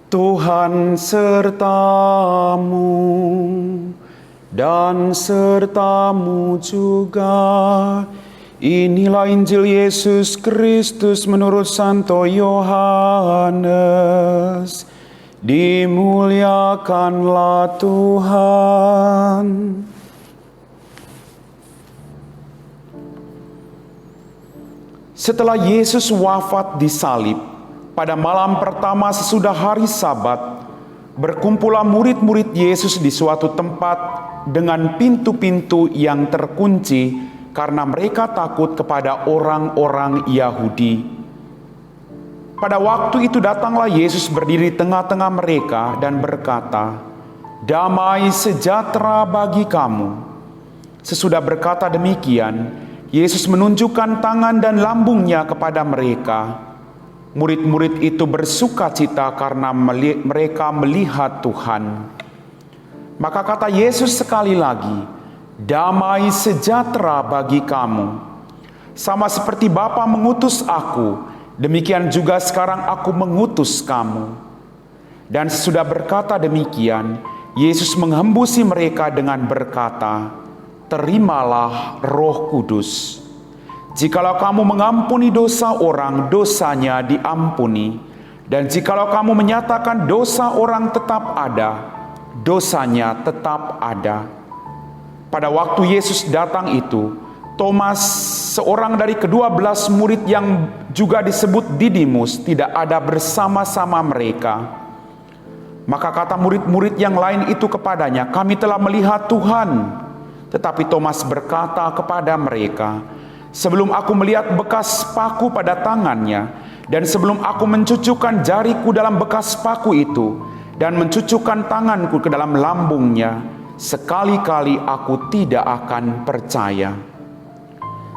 Tuhan sertamu dan sertamu juga. Inilah Injil Yesus Kristus menurut Santo Yohanes. Dimuliakanlah Tuhan. Setelah Yesus wafat di salib, pada malam pertama sesudah hari Sabat, berkumpullah murid-murid Yesus di suatu tempat dengan pintu-pintu yang terkunci karena mereka takut kepada orang-orang Yahudi. Pada waktu itu datanglah Yesus berdiri di tengah-tengah mereka dan berkata, "Damai sejahtera bagi kamu." Sesudah berkata demikian, Yesus menunjukkan tangan dan lambungnya kepada mereka. Murid-murid itu bersukacita karena mereka melihat Tuhan. Maka kata Yesus sekali lagi, "Damai sejahtera bagi kamu. Sama seperti Bapa mengutus aku, demikian juga sekarang aku mengutus kamu." Dan sesudah berkata demikian, Yesus menghembusi mereka dengan berkata, "Terimalah Roh Kudus. Jikalau kamu mengampuni dosa orang, dosanya diampuni. Dan jikalau kamu menyatakan dosa orang tetap ada, dosanya tetap ada." Pada waktu Yesus datang itu, Thomas, seorang dari ke-12 murid yang juga disebut Didimus, tidak ada bersama-sama mereka. Maka kata murid-murid yang lain itu kepadanya, "Kami telah melihat Tuhan." Tetapi Thomas berkata kepada mereka, "Sebelum aku melihat bekas paku pada tangannya, dan sebelum aku mencucukkan jariku dalam bekas paku itu, dan mencucukkan tanganku ke dalam lambungnya, sekali-kali aku tidak akan percaya."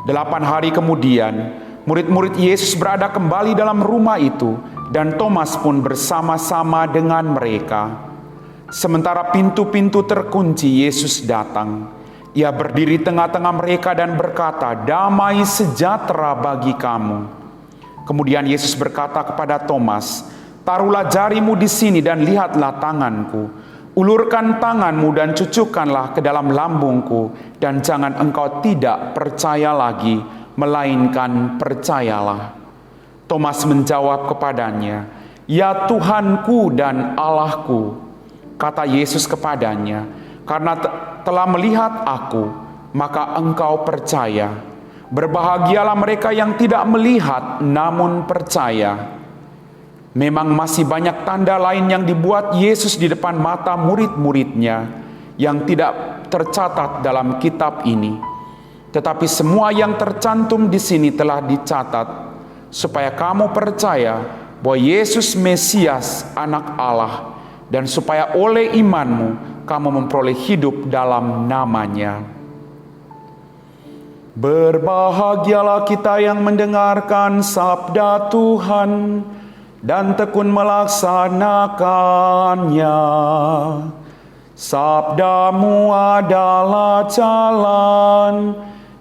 8 hari kemudian, murid-murid Yesus berada kembali dalam rumah itu, dan Thomas pun bersama-sama dengan mereka. Sementara pintu-pintu terkunci, Yesus datang. Ia berdiri tengah-tengah mereka dan berkata, "Damai sejahtera bagi kamu." Kemudian Yesus berkata kepada Thomas, "Taruhlah jarimu di sini dan lihatlah tanganku. Ulurkan tanganmu dan cucukkanlah ke dalam lambungku, dan jangan engkau tidak percaya lagi, melainkan percayalah." Thomas menjawab kepadanya, "Ya Tuhanku dan Allahku." Kata Yesus kepadanya, "Karena telah melihat aku, maka engkau percaya. Berbahagialah mereka yang tidak melihat namun percaya." Memang masih banyak tanda lain yang dibuat Yesus di depan mata murid-muridnya yang tidak tercatat dalam kitab ini. Tetapi semua yang tercantum di sini telah dicatat supaya kamu percaya bahwa Yesus Mesias, Anak Allah, dan supaya oleh imanmu kamu memperoleh hidup dalam namanya. Berbahagialah kita yang mendengarkan sabda Tuhan dan tekun melaksanakannya. Sabdamu adalah jalan,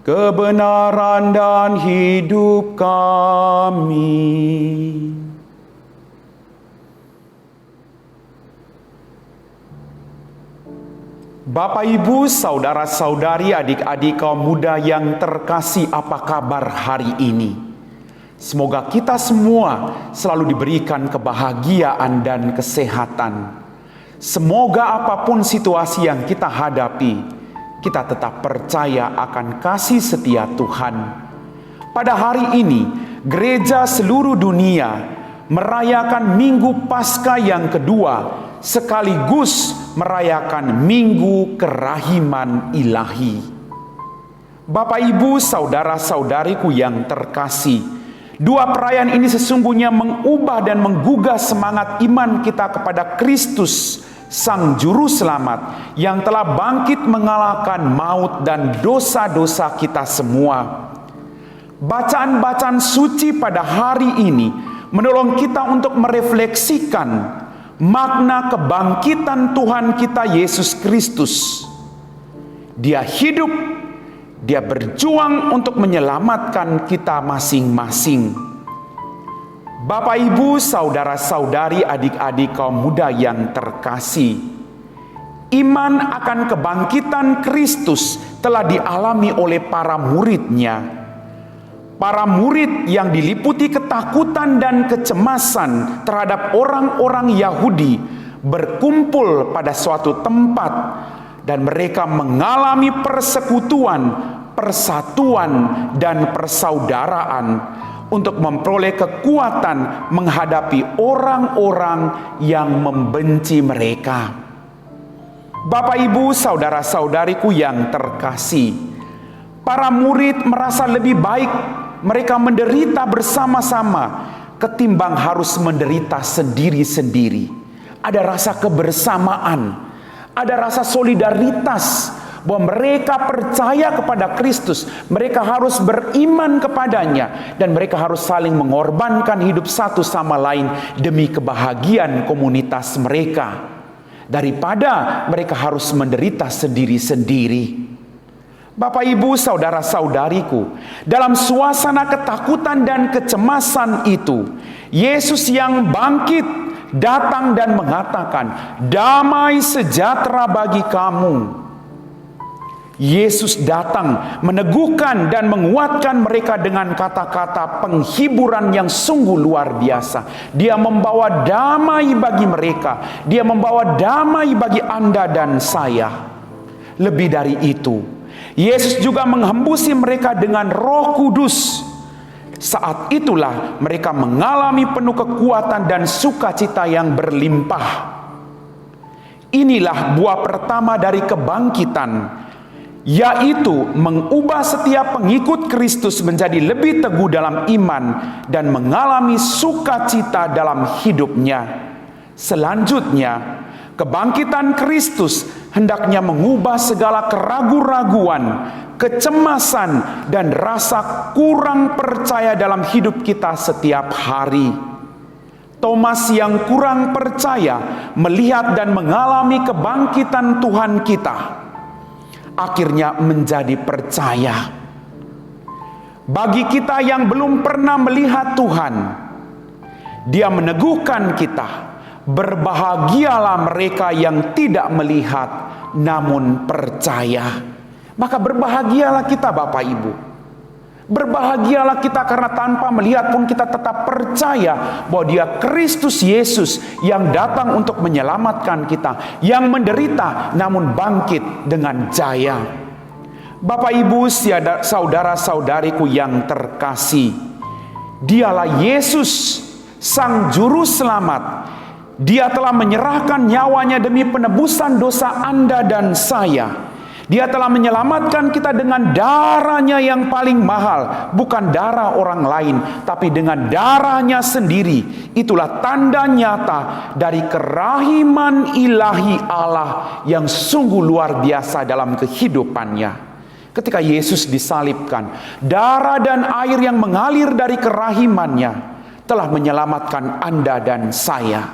kebenaran dan hidup kami. Bapak, Ibu, saudara-saudari, adik-adik kaum muda yang terkasih, apa kabar hari ini? Semoga kita semua selalu diberikan kebahagiaan dan kesehatan. Semoga apapun situasi yang kita hadapi, kita tetap percaya akan kasih setia Tuhan. Pada hari ini, gereja seluruh dunia merayakan Minggu Paskah yang kedua, sekaligus merayakan Minggu Kerahiman Ilahi. Bapak, Ibu, saudara-saudariku yang terkasih, dua perayaan ini sesungguhnya mengubah dan menggugah semangat iman kita kepada Kristus, Sang Juru Selamat, yang telah bangkit mengalahkan maut dan dosa-dosa kita semua. Bacaan-bacaan suci pada hari ini menolong kita untuk merefleksikan makna kebangkitan Tuhan kita Yesus Kristus. Dia hidup, Dia berjuang untuk menyelamatkan kita masing-masing. Bapak, Ibu, saudara-saudari, adik-adik kaum muda yang terkasih, iman akan kebangkitan Kristus telah dialami oleh para murid-Nya. Para murid yang diliputi ketakutan dan kecemasan terhadap orang-orang Yahudi berkumpul pada suatu tempat dan mereka mengalami persekutuan, persatuan, dan persaudaraan untuk memperoleh kekuatan menghadapi orang-orang yang membenci mereka. Bapak, Ibu, saudara-saudariku yang terkasih, para murid merasa lebih baik mereka menderita bersama-sama ketimbang harus menderita sendiri-sendiri. Ada rasa kebersamaan, ada rasa solidaritas bahwa mereka percaya kepada Kristus, mereka harus beriman kepadanya, dan mereka harus saling mengorbankan hidup satu sama lain demi kebahagiaan komunitas mereka, daripada mereka harus menderita sendiri-sendiri. Bapak, Ibu, saudara-saudariku, dalam suasana ketakutan dan kecemasan itu, Yesus yang bangkit datang dan mengatakan, "Damai sejahtera bagi kamu." Yesus datang meneguhkan dan menguatkan mereka dengan kata-kata penghiburan yang sungguh luar biasa. Dia membawa damai bagi mereka. Dia membawa damai bagi Anda dan saya. Lebih dari itu, Yesus juga menghembusi mereka dengan Roh Kudus. Saat itulah mereka mengalami penuh kekuatan dan sukacita yang berlimpah. Inilah buah pertama dari kebangkitan, yaitu mengubah setiap pengikut Kristus menjadi lebih teguh dalam iman dan mengalami sukacita dalam hidupnya. Selanjutnya, kebangkitan Kristus hendaknya mengubah segala keraguan-raguan, kecemasan, dan rasa kurang percaya dalam hidup kita setiap hari. Thomas yang kurang percaya melihat dan mengalami kebangkitan Tuhan kita, akhirnya menjadi percaya. Bagi kita yang belum pernah melihat Tuhan, Dia meneguhkan kita, berbahagialah mereka yang tidak melihat namun percaya. Maka berbahagialah kita, Bapak, Ibu. Berbahagialah kita karena tanpa melihat pun kita tetap percaya bahwa Dia Kristus Yesus yang datang untuk menyelamatkan kita, yang menderita namun bangkit dengan jaya. Bapak, Ibu, saudara-saudariku yang terkasih, Dialah Yesus, Sang Juru Selamat. Dia telah menyerahkan nyawanya demi penebusan dosa Anda dan saya. Dia telah menyelamatkan kita dengan darah-Nya yang paling mahal, bukan darah orang lain, tapi dengan darah-Nya sendiri. Itulah tanda nyata dari kerahiman ilahi Allah yang sungguh luar biasa dalam kehidupannya. Ketika Yesus disalibkan, darah dan air yang mengalir dari kerahimannya telah menyelamatkan Anda dan saya.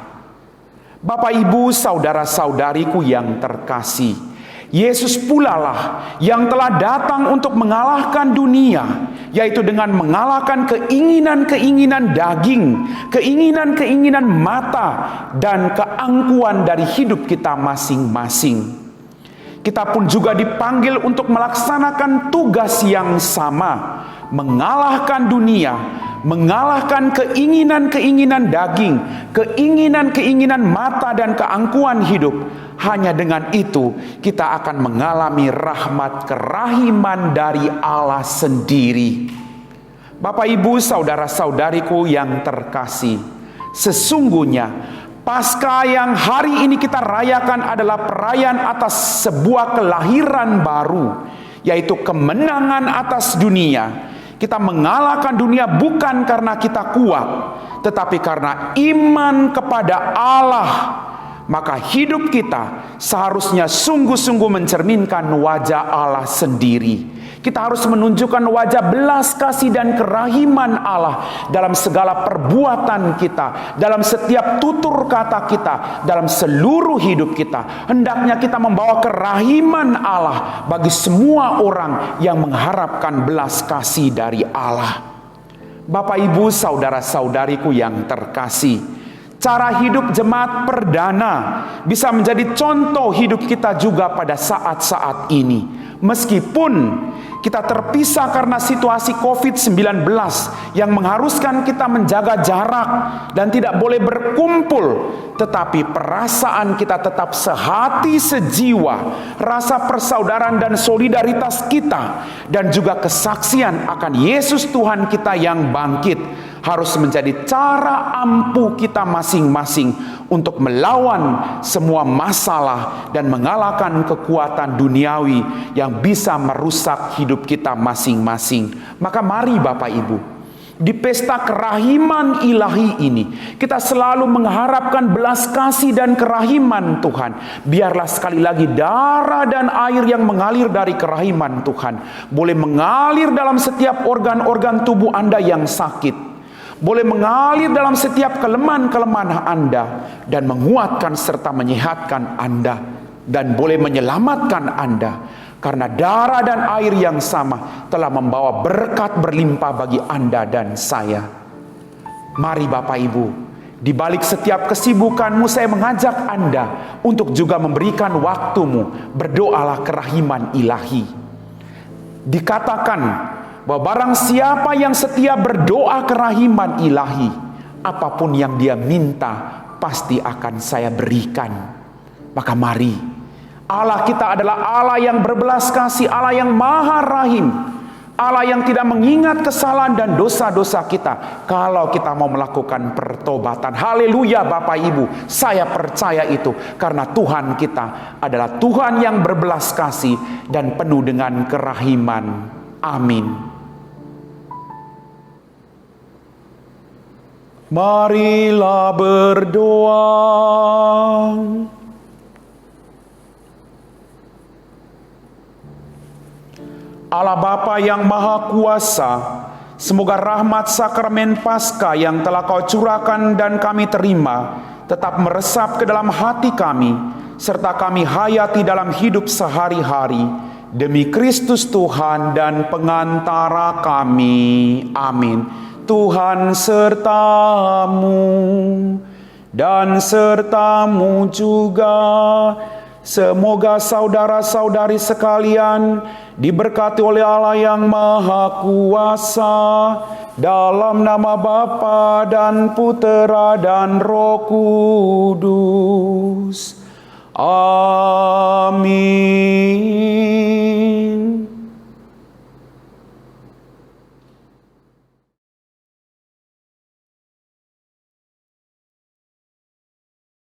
Bapak, Ibu, saudara-saudariku yang terkasih, Yesus pula lah yang telah datang untuk mengalahkan dunia, yaitu dengan mengalahkan keinginan-keinginan daging, keinginan-keinginan mata, dan keangkuhan dari hidup kita masing-masing. Kita pun juga dipanggil untuk melaksanakan tugas yang sama, mengalahkan dunia, mengalahkan keinginan-keinginan daging, keinginan-keinginan mata, dan keangkuhan hidup. Hanya dengan itu kita akan mengalami rahmat kerahiman dari Allah sendiri. Bapak, Ibu, saudara-saudariku yang terkasih, sesungguhnya Paskah yang hari ini kita rayakan adalah perayaan atas sebuah kelahiran baru, yaitu kemenangan atas dunia. Kita mengalahkan dunia bukan karena kita kuat, tetapi karena iman kepada Allah. Maka hidup kita seharusnya sungguh-sungguh mencerminkan wajah Allah sendiri. Kita harus menunjukkan wajah belas kasih dan kerahiman Allah dalam segala perbuatan kita, dalam setiap tutur kata kita, dalam seluruh hidup kita. Hendaknya kita membawa kerahiman Allah bagi semua orang yang mengharapkan belas kasih dari Allah. Bapak, Ibu, saudara-saudariku yang terkasih, cara hidup jemaat perdana bisa menjadi contoh hidup kita juga pada saat-saat ini. Meskipun kita terpisah karena situasi COVID-19 yang mengharuskan kita menjaga jarak dan tidak boleh berkumpul, tetapi perasaan kita tetap sehati sejiwa, rasa persaudaraan dan solidaritas kita, dan juga kesaksian akan Yesus Tuhan kita yang bangkit harus menjadi cara ampuh kita masing-masing untuk melawan semua masalah dan mengalahkan kekuatan duniawi yang bisa merusak hidup kita masing-masing. Maka mari Bapak Ibu, di pesta kerahiman ilahi ini kita selalu mengharapkan belas kasih dan kerahiman Tuhan. Biarlah sekali lagi darah dan air yang mengalir dari kerahiman Tuhan boleh mengalir dalam setiap organ-organ tubuh Anda yang sakit, boleh mengalir dalam setiap kelemahan-kelemahan Anda dan menguatkan serta menyehatkan Anda, dan boleh menyelamatkan Anda, karena darah dan air yang sama telah membawa berkat berlimpah bagi Anda dan saya. Mari Bapak Ibu, di balik setiap kesibukanmu saya mengajak Anda untuk juga memberikan waktumu, berdoalah kerahiman ilahi. Dikatakan bahwa barang siapa yang setia berdoa kerahiman ilahi, apapun yang dia minta pasti akan saya berikan. Maka mari, Allah kita adalah Allah yang berbelas kasih, Allah yang maha rahim, Allah yang tidak mengingat kesalahan dan dosa-dosa kita kalau kita mau melakukan pertobatan. Haleluya Bapak Ibu, saya percaya itu karena Tuhan kita adalah Tuhan yang berbelas kasih dan penuh dengan kerahiman. Amin. Marilah berdoa. Allah Bapa yang Maha Kuasa, semoga rahmat sakramen Paskah yang telah Kau curahkan dan kami terima tetap meresap ke dalam hati kami, serta kami hayati dalam hidup sehari-hari, demi Kristus Tuhan dan pengantara kami. Amin. Tuhan sertamu dan sertamu juga. Semoga saudara-saudari sekalian diberkati oleh Allah yang Maha Kuasa, dalam nama Bapa dan Putera dan Roh Kudus. Amin.